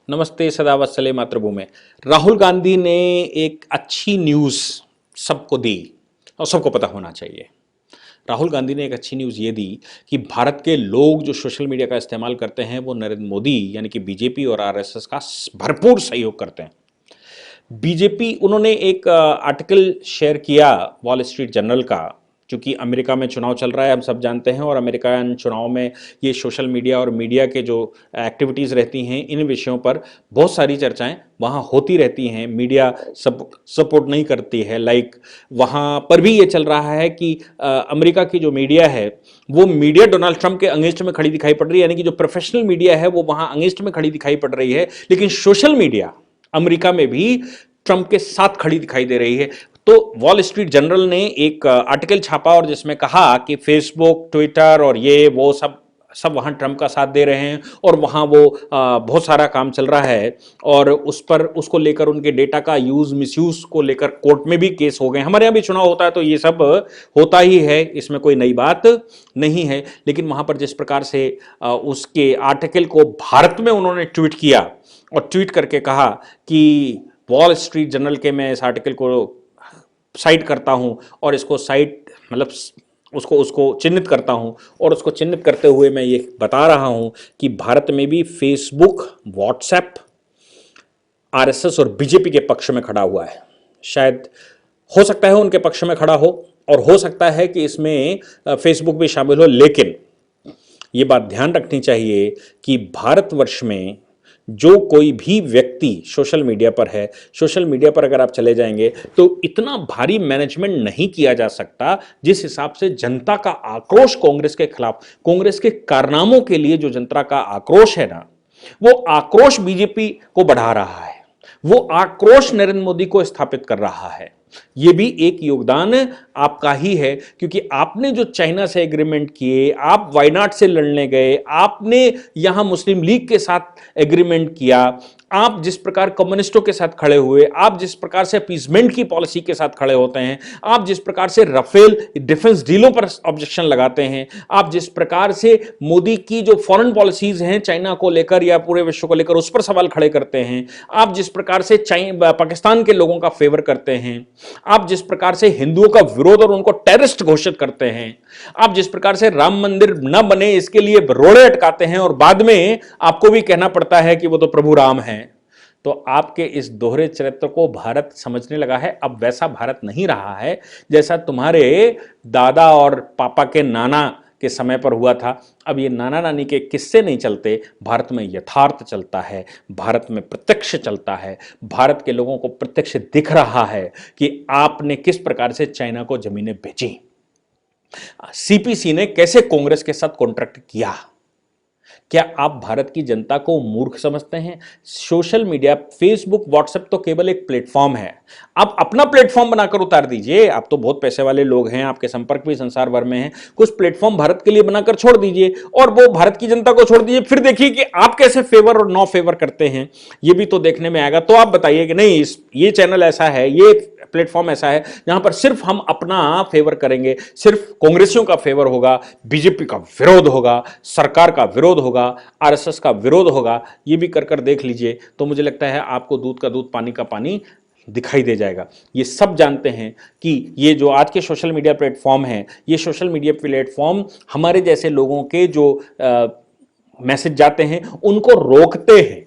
नमस्ते, सदावत्सले मातृभूमि। राहुल गांधी ने एक अच्छी न्यूज़ सबको दी और सबको पता होना चाहिए। राहुल गांधी ने एक अच्छी न्यूज़ ये दी कि भारत के लोग जो सोशल मीडिया का इस्तेमाल करते हैं वो नरेंद्र मोदी यानी कि बीजेपी और आरएसएस का भरपूर सहयोग करते हैं। बीजेपी उन्होंने एक आर्टिकल शेयर किया वॉल स्ट्रीट जर्नल का, क्योंकि अमेरिका में चुनाव चल रहा है, हम सब जानते हैं, और अमेरिकन चुनाव में ये सोशल मीडिया और मीडिया के जो एक्टिविटीज़ रहती हैं इन विषयों पर बहुत सारी चर्चाएं वहाँ होती रहती हैं। मीडिया सपोर्ट नहीं करती है। वहाँ पर भी ये चल रहा है कि अमेरिका की जो मीडिया है वो मीडिया डोनाल्ड ट्रंप के अगेंस्ट में खड़ी दिखाई पड़ रही है, यानी कि जो प्रोफेशनल मीडिया है वो वहाँ अगेंस्ट में खड़ी दिखाई पड़ रही है, लेकिन सोशल मीडिया अमेरिका में भी ट्रंप के साथ खड़ी दिखाई दे रही है। तो वॉल स्ट्रीट जर्नल ने एक आर्टिकल छापा और जिसमें कहा कि फेसबुक, ट्विटर और ये वो सब वहाँ ट्रंप का साथ दे रहे हैं और वहाँ वो बहुत सारा काम चल रहा है और उसको लेकर उनके डेटा का यूज़ मिसयूज़ को लेकर कोर्ट में भी केस हो गए। हमारे यहाँ भी चुनाव होता है तो ये सब होता ही है, इसमें कोई नई बात नहीं है। लेकिन वहाँ पर जिस प्रकार से उसके आर्टिकल को भारत में उन्होंने ट्वीट किया और ट्वीट करके कहा कि वॉल स्ट्रीट जर्नल के मैं इस आर्टिकल को साइट करता हूं और इसको साइट मतलब उसको चिन्हित करता हूं, और उसको चिन्हित करते हुए मैं ये बता रहा हूं कि भारत में भी फेसबुक, व्हाट्सएप आरएसएस और बीजेपी के पक्ष में खड़ा हुआ है। शायद हो सकता है उनके पक्ष में खड़ा हो और हो सकता है कि इसमें फेसबुक भी शामिल हो, लेकिन ये बात ध्यान रखनी चाहिए कि भारतवर्ष में जो कोई भी व्यक्ति सोशल मीडिया पर है, सोशल मीडिया पर अगर आप चले जाएंगे तो इतना भारी मैनेजमेंट नहीं किया जा सकता जिस हिसाब से जनता का आक्रोश कांग्रेस के खिलाफ, कांग्रेस के कारनामों के लिए जो जनता का आक्रोश है ना, वो आक्रोश बीजेपी को बढ़ा रहा है, वो आक्रोश नरेंद्र मोदी को स्थापित कर रहा है। ये भी एक योगदान आपका ही है, क्योंकि आपने जो चाइना से एग्रीमेंट किए, आप वायनाड से लड़ने गए, आपने यहां मुस्लिम लीग के साथ एग्रीमेंट किया, आप जिस प्रकार कम्युनिस्टों के साथ खड़े हुए, आप जिस प्रकार से अपीसमेंट की पॉलिसी के साथ खड़े होते हैं, आप जिस प्रकार से राफेल डिफेंस डीलों पर ऑब्जेक्शन लगाते हैं, आप जिस प्रकार से मोदी की जो फॉरेन पॉलिसीज हैं चाइना को लेकर या पूरे विश्व को लेकर उस पर सवाल खड़े करते हैं, आप जिस प्रकार से पाकिस्तान के लोगों का फेवर करते हैं, आप जिस प्रकार से हिंदुओं का विरोध और उनको टेररिस्ट घोषित करते हैं, आप जिस प्रकार से राम मंदिर न बने इसके लिए रोड़े अटकाते हैं और बाद में आपको भी कहना पड़ता है कि वो तो प्रभु राम हैं, तो आपके इस दोहरे चरित्र को भारत समझने लगा है। अब वैसा भारत नहीं रहा है जैसा तुम्हारे दादा और पापा के नाना के समय पर हुआ था। अब ये नाना नानी के किस्से नहीं चलते, भारत में यथार्थ चलता है, भारत में प्रत्यक्ष चलता है। भारत के लोगों को प्रत्यक्ष दिख रहा है कि आपने किस प्रकार से चाइना को जमीनें बेची, सीपीसी ने कैसे कांग्रेस के साथ कॉन्ट्रैक्ट किया। क्या आप भारत की जनता को मूर्ख समझते हैं? सोशल मीडिया, फेसबुक, व्हाट्सएप तो केवल एक प्लेटफॉर्म है। आप अपना प्लेटफॉर्म बनाकर उतार दीजिए। आप तो बहुत पैसे वाले लोग हैं, आपके संपर्क भी संसार भर में हैं। कुछ प्लेटफॉर्म भारत के लिए बनाकर छोड़ दीजिए और वो भारत की जनता को छोड़ दीजिए, फिर देखिए कि आप कैसे फेवर और नो फेवर करते हैं। ये भी तो देखने में आएगा। तो आप बताइए कि नहीं, ये चैनल ऐसा है, ये प्लेटफॉर्म ऐसा है जहां पर सिर्फ हम अपना फेवर करेंगे, सिर्फ कांग्रेसियों का फेवर होगा, बीजेपी का विरोध होगा, सरकार का विरोध होगा, आरएसएस का विरोध होगा। ये भी कर देख लीजिए, तो मुझे लगता है आपको दूध का दूध, पानी का पानी दिखाई दे जाएगा। ये सब जानते हैं कि ये जो आज के सोशल मीडिया प्लेटफॉर्म हैं, ये सोशल मीडिया प्लेटफॉर्म हमारे जैसे लोगों के जो मैसेज जाते हैं उनको रोकते हैं,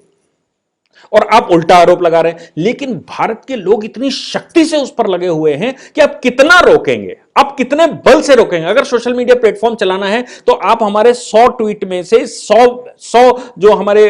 और आप उल्टा आरोप लगा रहे हैं। लेकिन भारत के लोग इतनी शक्ति से उस पर लगे हुए हैं कि आप कितना रोकेंगे, आप कितने बल से रोकेंगे। अगर सोशल मीडिया प्लेटफॉर्म चलाना है तो आप हमारे 100 ट्वीट में से 100 जो हमारे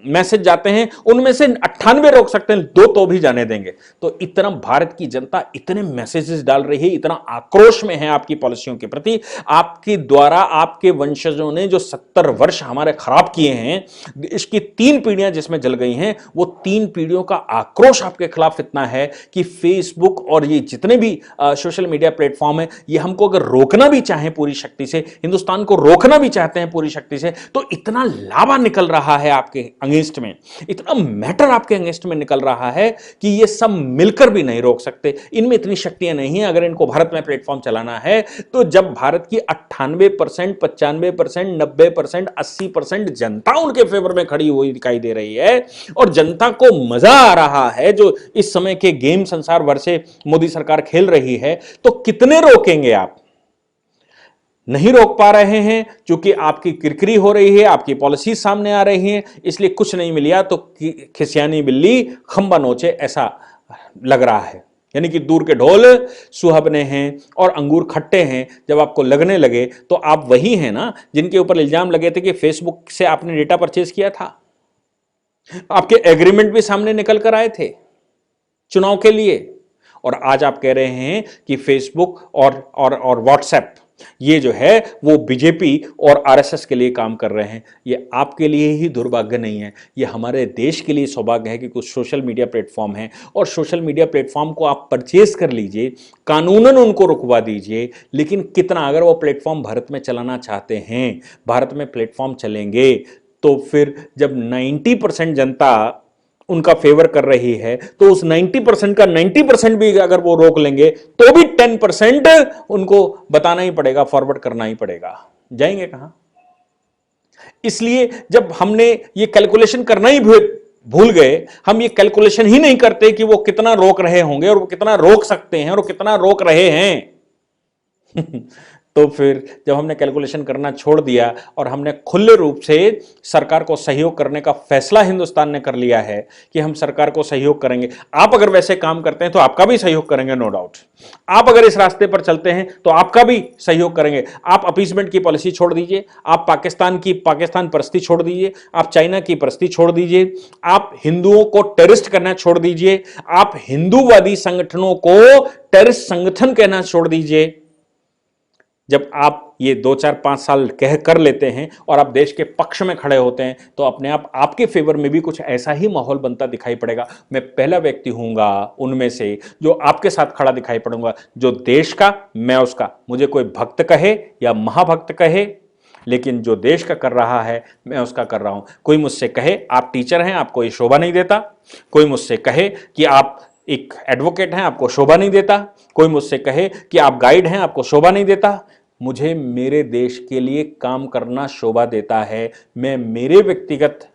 मैसेज जाते हैं उनमें से 98 रोक सकते हैं, 2 तो भी जाने देंगे। तो इतना भारत की जनता इतने मैसेजेस डाल रही है, इतना आक्रोश में है आपकी पॉलिसियों के प्रति। आपके द्वारा आपके वंशजों ने जो 70 वर्ष हमारे खराब किए हैं, इसकी 3 पीढ़ियां जिसमें जल गई हैं, वो 3 पीढ़ियों का आक्रोश आपके खिलाफ इतना है कि फेसबुक और ये जितने भी सोशल मीडिया प्लेटफॉर्म प्लेटफॉर्म है, ये हमको अगर रोकना भी चाहें पूरी शक्ति से, हिंदुस्तान को रोकना भी चाहते हैं पूरी शक्ति से, तो इतना लावा निकल रहा है आपके अगेंस्ट में, इतना मैटर आपके अगेंस्ट में निकल रहा है कि ये सब मिलकर भी नहीं रोक सकते। इनमें इतनी शक्तियां नहीं है। अगर इनको भारत में प्लेटफॉर्म चलाना है तो जब भारत की 98%, 95%, 90%, 80% जनता उनके फेवर में खड़ी हुई दिखाई दे रही है और जनता को मजा आ रहा है जो इस समय के गेम संसार भर से मोदी सरकार खेल रही है, तो कितने रोकेंगे आप? नहीं रोक पा रहे हैं क्योंकि आपकी किरकिरी हो रही है, आपकी पॉलिसी सामने आ रही है, इसलिए कुछ नहीं मिला तो खिसियानी बिल्ली खंबा नोचे, ऐसा लग रहा है। यानी कि दूर के ढोल सुहावने हैं और अंगूर खट्टे हैं। जब आपको लगने लगे तो आप वही हैं ना जिनके ऊपर इल्जाम लगे थे कि फेसबुक से आपने डेटा परचेज किया था। आपके एग्रीमेंट भी सामने निकल कर आए थे चुनाव के लिए, और आज आप कह रहे हैं कि फेसबुक और व्हाट्सएप ये जो है वो बीजेपी और आरएसएस के लिए काम कर रहे हैं। ये आपके लिए ही दुर्भाग्य नहीं है, ये हमारे देश के लिए सौभाग्य है कि कुछ सोशल मीडिया प्लेटफॉर्म हैं और सोशल मीडिया प्लेटफॉर्म को आप परचेज कर लीजिए, कानूनन उनको रुकवा दीजिए। लेकिन कितना, अगर वो प्लेटफॉर्म भारत में चलाना चाहते हैं, भारत में प्लेटफॉर्म चलेंगे तो फिर जब 90% जनता उनका फेवर कर रही है तो उस 90% का 90% भी अगर वो रोक लेंगे तो भी 10% उनको बताना ही पड़ेगा, फॉरवर्ड करना ही पड़ेगा। जाएंगे कहां? इसलिए जब हमने ये कैलकुलेशन करना ही भूल गए, हम ये कैलकुलेशन ही नहीं करते कि वो कितना रोक रहे होंगे और वो कितना रोक सकते हैं और वो कितना रोक रहे हैं तो फिर जब हमने कैलकुलेशन करना छोड़ दिया और हमने खुले रूप से सरकार को सहयोग करने का फैसला हिंदुस्तान ने कर लिया है कि हम सरकार को सहयोग करेंगे। आप अगर वैसे काम करते हैं तो आपका भी सहयोग करेंगे, नो डाउट। आप अगर इस रास्ते पर चलते हैं तो आपका भी सहयोग करेंगे। आप अपीसमेंट की पॉलिसी छोड़ दीजिए, आप पाकिस्तान परस्ती छोड़ दीजिए, आप चाइना की परस्ती छोड़ दीजिए, आप हिंदुओं को टेररिस्ट करना छोड़ दीजिए, आप हिंदूवादी संगठनों को टेररिस्ट संगठन कहना छोड़ दीजिए। जब आप ये 2-4-5 साल कह कर लेते हैं और आप देश के पक्ष में खड़े होते हैं तो अपने आप आपके फेवर में भी कुछ ऐसा ही माहौल बनता दिखाई पड़ेगा। मैं पहला व्यक्ति हूंगा उनमें से जो आपके साथ खड़ा दिखाई पड़ूंगा, जो देश का, मैं उसका, मुझे कोई भक्त कहे या महाभक्त कहे, लेकिन जो देश का कर रहा है मैं उसका कर रहा हूं। कोई मुझसे कहे आप टीचर हैं, आपको ये शोभा नहीं देता, कोई मुझसे कहे कि आप एक एडवोकेट हैं, आपको शोभा नहीं देता, कोई मुझसे कहे कि आप गाइड हैं, आपको शोभा नहीं देता, मुझे मेरे देश के लिए काम करना शोभा देता है। मैं मेरे व्यक्तिगत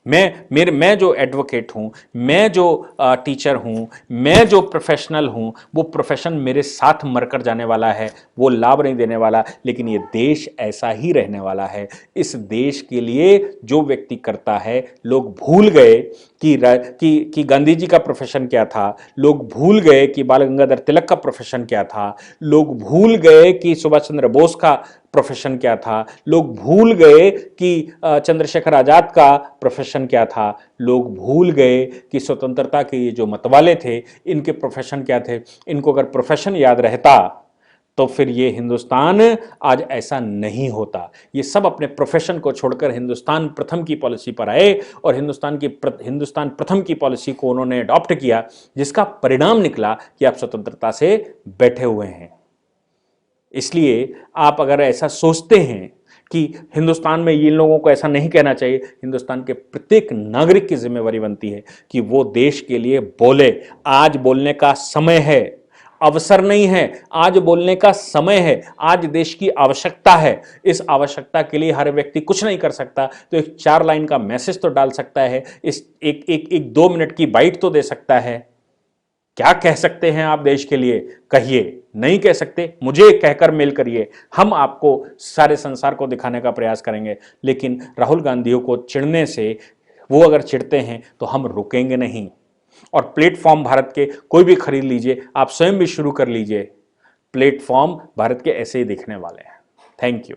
मैं जो एडवोकेट हूं, मैं जो टीचर हूं, मैं जो प्रोफेशनल हूं, वो प्रोफेशन मेरे साथ मरकर जाने वाला है, वो लाभ नहीं देने वाला, लेकिन ये देश ऐसा ही रहने वाला है। इस देश के लिए जो व्यक्ति करता है, लोग भूल गए कि गांधी जी का प्रोफेशन क्या था, लोग भूल गए कि बाल गंगाधर तिलक का प्रोफेशन क्या था, लोग भूल गए कि सुभाष चंद्र बोस का प्रोफेशन क्या था, लोग भूल गए कि चंद्रशेखर आजाद का प्रोफेशन क्या था, लोग भूल गए कि स्वतंत्रता के ये जो मतवाले थे इनके प्रोफेशन क्या थे। इनको अगर प्रोफेशन याद रहता तो फिर ये हिंदुस्तान आज ऐसा नहीं होता। ये सब अपने प्रोफेशन को छोड़कर हिंदुस्तान प्रथम की पॉलिसी पर आए और हिंदुस्तान प्रथम की पॉलिसी को उन्होंने अडॉप्ट किया, जिसका परिणाम निकला कि आप स्वतंत्रता से बैठे हुए हैं। इसलिए आप अगर ऐसा सोचते हैं कि हिंदुस्तान में इन लोगों को ऐसा नहीं कहना चाहिए, हिंदुस्तान के प्रत्येक नागरिक की जिम्मेवारी बनती है कि वो देश के लिए बोले। आज बोलने का समय है, अवसर नहीं है, आज बोलने का समय है। आज देश की आवश्यकता है। इस आवश्यकता के लिए हर व्यक्ति कुछ नहीं कर सकता, तो एक 4 लाइन का मैसेज तो डाल सकता है, इस एक 2 मिनट की बाइट तो दे सकता है। क्या कह सकते हैं आप देश के लिए, कहिए। नहीं कह सकते, मुझे कहकर मेल करिए, हम आपको सारे संसार को दिखाने का प्रयास करेंगे। लेकिन राहुल गांधी को चिढ़ने से, वो अगर चिढ़ते हैं तो हम रुकेंगे नहीं। और प्लेटफॉर्म भारत के कोई भी खरीद लीजिए, आप स्वयं भी शुरू कर लीजिए, प्लेटफॉर्म भारत के ऐसे ही दिखने वाले हैं। Thank you.